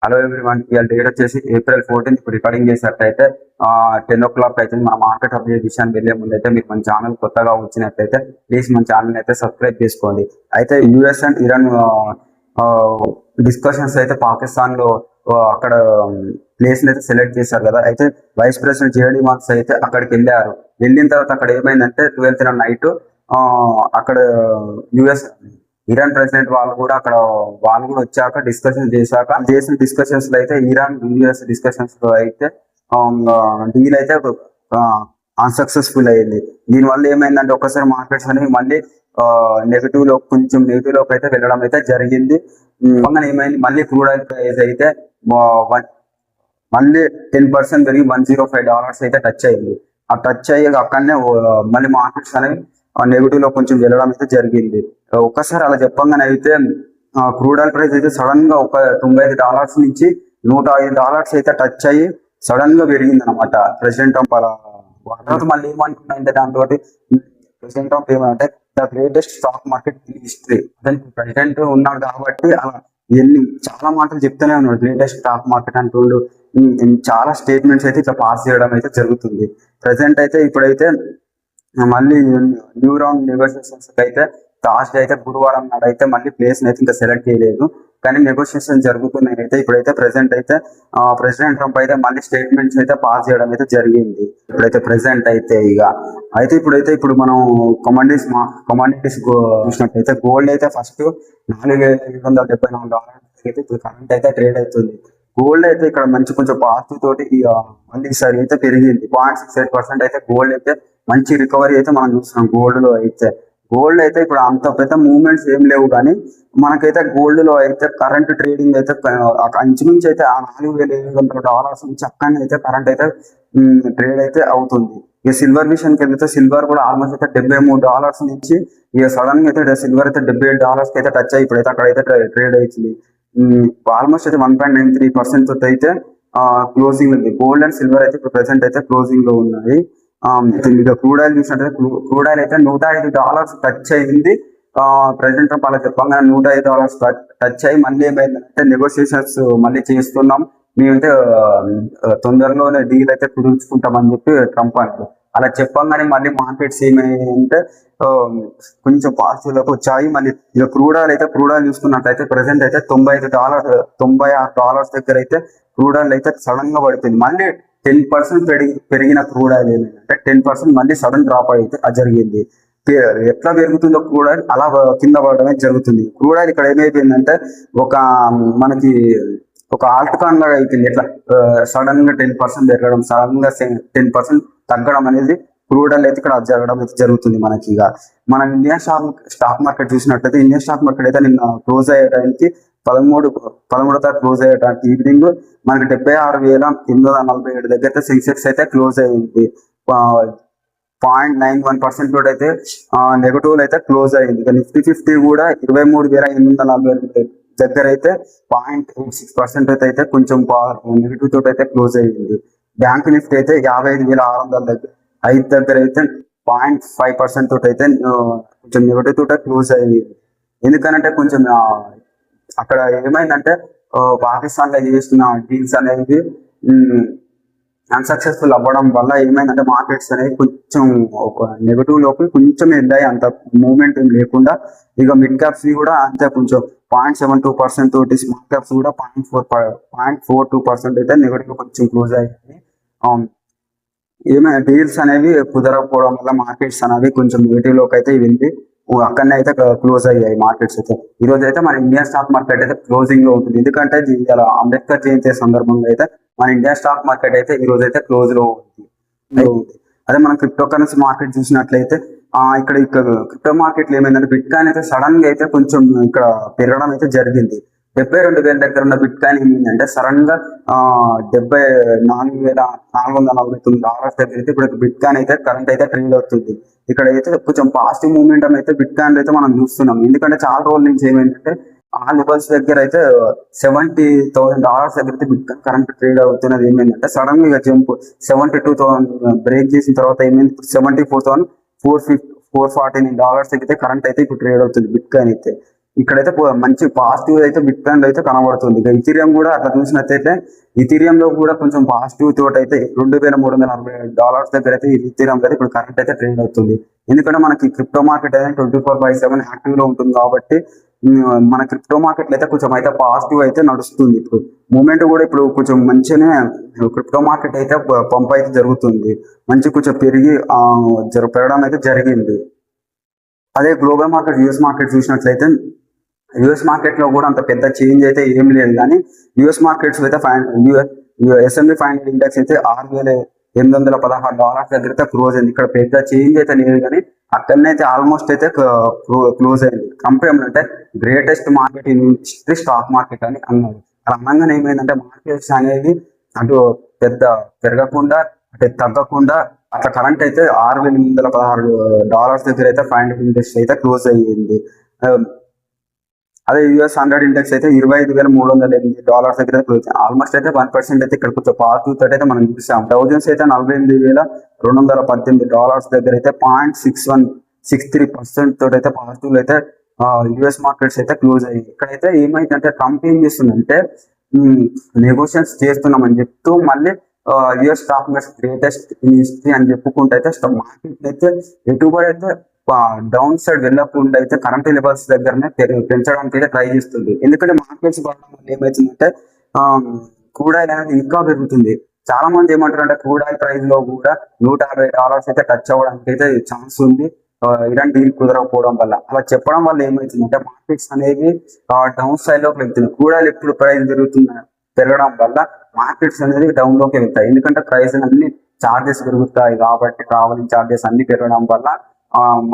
Hello everyone, ఇవాళ date వచ్చేసి April 14 ఇప్పుడు రికార్డింగ్ చేసినట్లయితే 10 o'clock అయితే మన మార్కెట్ అప్డేట్ విషయాన్ని వెళ్ళే ముందు అయితే మీరు మన ఛానల్ కొత్తగా వచ్చినట్లయితే ప్లీజ్ మన ఛానల్ అయితే సబ్స్క్రైబ్ చేసుకోండి. అయితే యుఎస్ అండ్ ఇరాన్ డిస్కషన్స్ అయితే పాకిస్తాన్ లో అక్కడ ప్లేస్ అయితే సెలెక్ట్ చేశారు కదా. అయితే వైస్ ప్రెసిడెంట్ జేడీ వాన్స్ అయితే అక్కడికి వెళ్ళారు. వెళ్ళిన తర్వాత అక్కడ ఏమైందంటే 12th నైట్ అక్కడ యుఎస్ ఇరాన్ ప్రెసిడెంట్ వాళ్ళు కూడా వచ్చాక డిస్కషన్ చేసిన డిస్కషన్స్ లో అయితే ఇరాన్ యుఎస్ డిస్కషన్స్ లో అయితే డీల్ అయితే అన్సక్సెస్ఫుల్ అయ్యింది. దీనివల్ల ఏమైందంటే ఒకసారి మార్కెట్స్ అనేవి మళ్ళీ కొంచెం నెగిటివ్ లోకి అయితే వెళ్ళడం అయితే జరిగింది. ఏమైంది, మళ్ళీ క్రూడ్ ఆయిల్ ప్రైస్ అయితే మళ్ళీ 10% పెరిగి $105 అయితే టచ్ అయ్యింది. ఆ టచ్ అయ్యి అక్కడనే మళ్ళీ మార్కెట్స్ అనేవి నెగిటివ్ లో కొంచెం వెళ్ళడం అయితే జరిగింది. ఒక్కసారి అలా చెప్పంగానే అయితే క్రూడ్ ఆయిల్ ప్రైస్ అయితే సడన్ గా ఒక $95 నుంచి $105 అయితే టచ్ అయ్యి సడన్ గా పెరిగింది అనమాట. ప్రెసిడెంట్ ట్రంప్ అలా తర్వాత మళ్ళీ ఏమనుకున్నా అంటే దాంతో ప్రెసిడెంట్ ట్రంప్ ఏమంటే the greatest stock market in history. President ఉన్నాడు కాబట్టి అలా ఎన్ని చాలా మాటలు చెప్తూనే ఉన్నాడు. గ్రేటెస్ట్ స్టాక్ మార్కెట్ అంటుండు. చాలా స్టేట్మెంట్స్ అయితే ఇట్లా పాస్ చేయడం అయితే జరుగుతుంది. ప్రెసెంట్ అయితే ఇప్పుడైతే మళ్ళీ న్యూ రౌండ్ నెగోషియేషన్స్ అయితే లాస్ట్ అయితే గురువారం నాడు అయితే మళ్ళీ ప్లేస్ అయితే ఇంకా సెలెక్ట్ చేయలేదు, కానీ నెగోషియేషన్ జరుగుతున్నాయి. అయితే ఇప్పుడైతే ప్రెసెంట్ అయితే ప్రెసిడెంట్ ట్రంప్ అయితే మళ్ళీ స్టేట్మెంట్స్ అయితే పాస్ చేయడం అయితే జరిగింది. ఇప్పుడైతే ప్రెసెంట్ అయితే ఇప్పుడు మనం కమాడిటీస్ చూసినట్లయితే గోల్డ్ అయితే ఫస్ట్ $4,774 అయితే ఇప్పుడు కరెంట్ అయితే ట్రేడ్ అవుతుంది. గోల్డ్ అయితే ఇక్కడ మంచి కొంచెం పాజిటివ్ తోటి మళ్ళీ ఈసారి అయితే పెరిగింది. 0.68% అయితే గోల్డ్ అయితే మంచి రికవరీ అయితే మనం చూస్తున్నాం. గోల్డ్ అయితే ఇప్పుడు అంత పెద్ద మూవ్మెంట్స్ ఏం లేవు, కానీ మనకైతే గోల్డ్ లో అయితే కరెంట్ ట్రేడింగ్ అయితే ఇంచుమించు అయితే ఆ $4,700 నుంచి అక్కడనే అయితే కరెంట్ అయితే ట్రేడ్ అయితే అవుతుంది. ఇక సిల్వర్ విషయానికి వెళ్తే సిల్వర్ కూడా ఆల్మోస్ట్ అయితే $73 నుంచి ఇక సడన్ గా అయితే సిల్వర్ అయితే $78 అయితే టచ్ అయ్యి ఇప్పుడైతే అక్కడైతే ట్రేడ్ అవుతుంది. ఆల్మోస్ట్ అయితే 1.93% తోటి అయితే క్లోజింగ్ ఉంది. గోల్డ్ అండ్ సిల్వర్ అయితే ఇప్పుడు ప్రెసెంట్ అయితే క్లోజింగ్ లో ఉన్నాయి. క్రూడ్ ఆయిల్ చూసినట్లయితే క్రూడ్ ఆయిల్ అయితే $105 టచ్ అయింది. ప్రెసిడెంట్ ట్రంప్ అలా చెప్పంగానే $105 టచ్ అయ్యి మళ్ళీ ఏమైందంటే నెగోషియేషన్స్ మళ్ళీ చేస్తున్నాం, మేమైతే తొందరలోనే డీల్ అయితే కుదుర్చుకుంటామని చెప్పి ట్రంప్ అన్నారు. అలా చెప్పంగానే మళ్ళీ మార్కెట్స్ ఏమైందంటే కొంచెం పాజిటివ్ లోకి వచ్చాయి. మళ్ళీ ఇక క్రూడ్ ఆయిల్ చూసుకున్నట్లయితే ప్రెసెంట్ అయితే $96 దగ్గర అయితే క్రూడ్ ఆయిల్ అయితే సడన్ గా పడిపోయింది. మళ్ళీ 10% పెరిగిన క్రూడ్ ఆయిల్ ఏమైందంటే 10% మళ్ళీ సడన్ డ్రాప్ అయితే జరిగింది. ఎట్లా పెరుగుతుందో క్రూడ్ ఆయిల్ అలా కింద పడడమే జరుగుతుంది. క్రూడ్ ఆయిల్ ఇక్కడ ఏమైపోయిందంటే మనకి ఒక ఆల్ట్ కాన్ లాగా అయిపోయింది. ఎట్లా సడన్ గా 10% పెరగడం, సడన్ గా 10% తగ్గడం అనేది క్రూడ్ ఆయిల్ అయితే ఇక్కడ జరగడం అయితే జరుగుతుంది. మనకి ఇక మనం ఇండియన్ స్టాక్ మార్కెట్ చూసినట్లయితే ఇండియన్ స్టాక్ మార్కెట్ అయితే నిన్న క్లోజ్ అయ్యేటానికి 13వ తారీఖు క్లోజ్ అయ్యేటానికి ఈవినింగ్ మనకి 76,847 దగ్గర అయితే సెన్సెక్స్ అయితే క్లోజ్ అయ్యింది. 0.91% తోటి అయితే నెగటివ్ అయితే క్లోజ్ అయ్యింది. ఇక నిఫ్టీ 50 కూడా 23,842 దగ్గర అయితే 0.86% అయితే కొంచెం నెగిటివ్ తోటి అయితే క్లోజ్ అయ్యింది. బ్యాంక్ నిఫ్టీ అయితే 55,605 దగ్గర అయితే 0.5% తోటి అయితే కొంచెం నెగిటివ్ తోట క్లోజ్ అయ్యింది. ఎందుకనంటే కొంచెం అక్కడ ఏమైందంటే పాకిస్తాన్ లో చేస్తున్న డీల్స్ అనేవి అన్సక్సెస్ఫుల్ అవ్వడం వల్ల ఏమైందంటే మార్కెట్స్ అనేవి కొంచెం ఒక నెగటివ్ లోకి కొంచెం వెళ్ళాయి. అంత మూవ్మెంట్ లేకుండా ఇక మిడ్ క్యాప్స్ కూడా అంతే కొంచెం 0.72% తోటి, స్మాల్ క్యాప్స్ కూడా 0.42% అయితే నెగటివ్ కొంచెం క్లోజ్ అయ్యాయి. ఏమైనా డీల్స్ అనేవి కుదరకపోవడం వల్ల మార్కెట్స్ అనేవి కొంచెం నెగటివ్ లోకి అయితే వెళ్ళి అక్కడనే అయితే క్లోజ్ అయ్యాయి మార్కెట్స్ అయితే. ఈ రోజు అయితే మన ఇండియన్ స్టాక్ మార్కెట్ అయితే క్లోజింగ్ లో ఉంటుంది. ఎందుకంటే అంబేద్కర్ జయంతి సందర్భంగా అయితే మన ఇండియన్ స్టాక్ మార్కెట్ అయితే ఈ రోజు అయితే క్లోజ్ లో ఉంది. అదే మనం క్రిప్టో కరెన్సీ మార్కెట్ చూసినట్లయితే ఇక్కడ క్రిప్టో మార్కెట్ లో ఏమైందంటే బిట్ కాయిన్ అయితే సడన్ గా అయితే కొంచెం ఇక్కడ పెరగడం అయితే జరిగింది. 72,000 దగ్గర ఉన్న బిట్ కాయిన్ ఏమైందంటే సడన్ గా $74,449 దగ్గర అయితే ఇప్పుడు బిట్ కాయిన్ అయితే కరెంట్ అయితే ట్రేడ్ అవుతుంది. ఇక్కడ అయితే కొంచెం పాజిటివ్ మూవ్మెంట్ అయితే బిట్ కాయిన్ అయితే మనం చూస్తున్నాం. ఎందుకంటే చాలా రోజుల నుంచి ఏమైందంటే ఆ లెవెల్స్ దగ్గర అయితే $70,000 దగ్గర అయితే బిట్ కాయిన్ కరెంట్ ట్రేడ్ అవుతున్నది. ఏమైందంటే సడన్ గా జంప్ 72,000 బ్రేక్ చేసిన తర్వాత ఏమైంది, 74,449 డాలర్స్ అయితే కరెంట్ అయితే ఇప్పుడు ట్రేడ్ అవుతుంది బిట్ కాయిన్ అయితే. ఇక్కడైతే మంచి పాజిటివ్ అయితే బిట్ కాయిన్ లో అయితే కనబడుతుంది. ఇక ఇథీరియం కూడా అట్లా చూసినట్టయితే ఇథీరియం లో కూడా కొంచెం పాజిటివ్ తోటి అయితే $2,340 దగ్గర అయితే ఇథీరియం అయితే ఇప్పుడు కరెంట్ అయితే ట్రేడ్ అవుతుంది. ఎందుకంటే మనకి క్రిప్టో మార్కెట్ అయితే 24/7 యాక్టివ్ లో ఉంటుంది కాబట్టి మన క్రిప్టో మార్కెట్ అయితే కొంచెం అయితే పాజిటివ్ అయితే నడుస్తుంది. ఇప్పుడు మూమెంట్ కూడా ఇప్పుడు కొంచెం మంచిగానే క్రిప్టో మార్కెట్ అయితే పంప్ అయితే జరుగుతుంది. మంచి కొంచెం పెరగడం అయితే జరిగింది. అదే గ్లోబల్ మార్కెట్ యుఎస్ మార్కెట్ చూసినట్లయితే యుఎస్ మార్కెట్ లో కూడా అంత పెద్ద చేంజ్ అయితే ఏం లేదు, కానీ యుఎస్ మార్కెట్స్ అయితే S&P 500 ఇండెక్స్ అయితే $6,816 దగ్గర అయితే క్లోజ్ అయింది. ఇక్కడ పెద్ద చేంజ్ అయితే లేదు, కానీ అక్కడనే అయితే ఆల్మోస్ట్ అయితే క్లోజ్ అయింది. కంపేర్ అంటే greatest market in history stock market అని అన్నారు. అలా అనగానే ఏమైందంటే మార్కెట్స్ అనేది అటు పెద్ద పెరగకుండా అటు తగ్గకుండా అట్లా కరెంట్ అయితే $6,816 దగ్గర అయితే 500 ఇండెక్స్ అయితే క్లోజ్ అయ్యింది. అదే US 100 ఇండెక్స్ అయితే $25,308 దగ్గర క్లోజ్. ఆల్మోస్ట్ అయితే 1% అయితే ఇక్కడ కొంచెం పాజిటివ్ తోటి అయితే మనం చూసాం. డౌజన్స్ అయితే $48,218 దగ్గర అయితే 0.6163% తోటి అయితే పాజిటివ్ అయితే యుఎస్ మార్కెట్స్ అయితే క్లోజ్ అయ్యాయి. ఇక్కడైతే ఏమైందంటే ట్రంప్ ఏం చేస్తుందంటే నెగోషియేషన్స్ చేస్తున్నామని చెప్తూ మళ్ళీ US stock market greatest in history అని చెప్పుకుంటే అయితే మార్కెట్ అయితే ఎటుబడి అయితే డౌన్ సైడ్ వెళ్ళకుండా అయితే కరెంట్ లెవెల్స్ దగ్గరనే పెంచడానికి అయితే ట్రై చేస్తుంది. ఎందుకంటే మార్కెట్స్ పడడం వల్ల ఏమవుతుందంటే క్రూడ్ ఆయిల్ అనేది ఇంకా పెరుగుతుంది. చాలా మంది ఏమంటారు అంటే క్రూడ్ ఆయిల్ ప్రైస్ లో కూడా $150 అయితే టచ్ అవ్వడానికి అయితే ఛాన్స్ ఉంది ఇరాన్ డీల్ కుదరకపోవడం వల్ల. అలా చెప్పడం వల్ల ఏమవుతుందంటే మార్కెట్స్ అనేవి డౌన్ సైడ్ లోకి వెళ్తుంది. క్రూడ్ ఆయిల్ ఎప్పుడు ప్రైస్ పెరగడం వల్ల మార్కెట్స్ అనేది డౌన్ లోకి వెళ్తాయి. ఎందుకంటే ప్రైస్ అన్ని చార్జెస్ పెరుగుతాయి కాబట్టి ట్రావెలింగ్ చార్జెస్ అన్ని పెరగడం వల్ల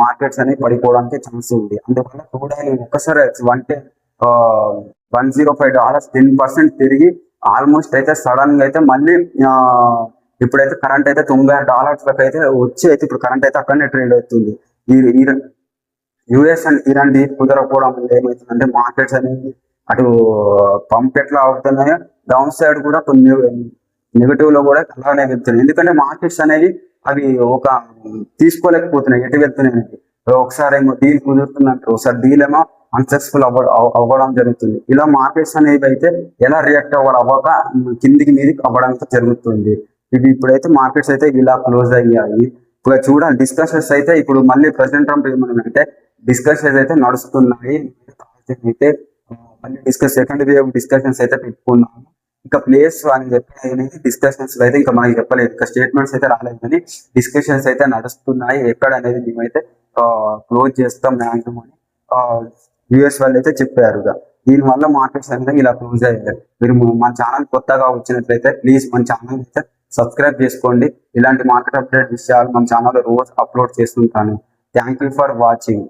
మార్కెట్స్ అనేవి పడిపోవడానికి ఛాన్స్ ఉంది. అందువల్ల క్రూడ్ ఆయిల్ ఒక్కసారి $105 10% పెరిగి ఆల్మోస్ట్ అయితే సడన్ గా అయితే మళ్ళీ ఇప్పుడైతే కరెంట్ అయితే $90 అయితే వచ్చి అయితే ఇప్పుడు కరెంట్ అయితే అక్కడనే ట్రేడ్ అవుతుంది. యుఎస్ అండ్ ఇరాన్ డీల్ కుదరకపోవడం వల్ల ఏమవుతుందంటే మార్కెట్స్ అనేది అటు పంప్ ఎట్లా అవుతున్నాయో డౌన్ సైడ్ కూడా కొన్ని నెగిటివ్ లో కూడా అలానే వెళ్తున్నాయి. ఎందుకంటే మార్కెట్స్ అనేవి అవి ఒక తీసుకోలేకపోతున్నాయి ఎటు వెళ్తున్నాయి. ఒకసారి ఏమో డీల్ కుదురుతుందంటారు, ఒకసారి డీల్ ఏమో అన్సక్సెస్ఫుల్ అవ్వడం జరుగుతుంది. ఇలా మార్కెట్స్ అనేవి అయితే ఎలా రియాక్ట్ అవ్వక కిందికి మీదికి అవ్వడానికి జరుగుతుంది. ఇవి ఇప్పుడైతే మార్కెట్స్ అయితే ఇలా క్లోజ్ అయ్యాయి. ఇప్పుడు చూడాలి డిస్కషన్స్ అయితే ఇప్పుడు మళ్ళీ ప్రెసిడెంట్ ట్రంప్ ఏమన్నారంటే డిస్కషన్స్ అయితే నడుస్తున్నాయి అయితే మళ్ళీ సెకండ్ వేవ్ డిస్కషన్స్ అయితే పెట్టుకున్నాము. ఇంకా ప్లేస్ అని చెప్పి డిస్కషన్స్ అయితే ఇంకా మనకి చెప్పలేదు, ఇంకా స్టేట్మెంట్స్ అయితే రాలేదు, కానీ డిస్కషన్స్ అయితే నడుస్తున్నాయి. ఎక్కడ అనేది మేమైతే క్లోజ్ చేస్తాం మ్యాక్సిమం అని యుఎస్ వాళ్ళు అయితే చెప్పారు. దీని వల్ల మార్కెట్స్ అనేది ఇలా క్లోజ్ అయ్యాయి. మీరు మన ఛానల్ కొత్తగా వచ్చినట్లయితే ప్లీజ్ మన ఛానల్ అయితే సబ్స్క్రైబ్ చేసుకోండి. ఇలాంటి మార్కెట్ అప్డేట్ విషయాలు మన ఛానల్లో రోజు అప్లోడ్ చేస్తుంటాను. Thank you for watching.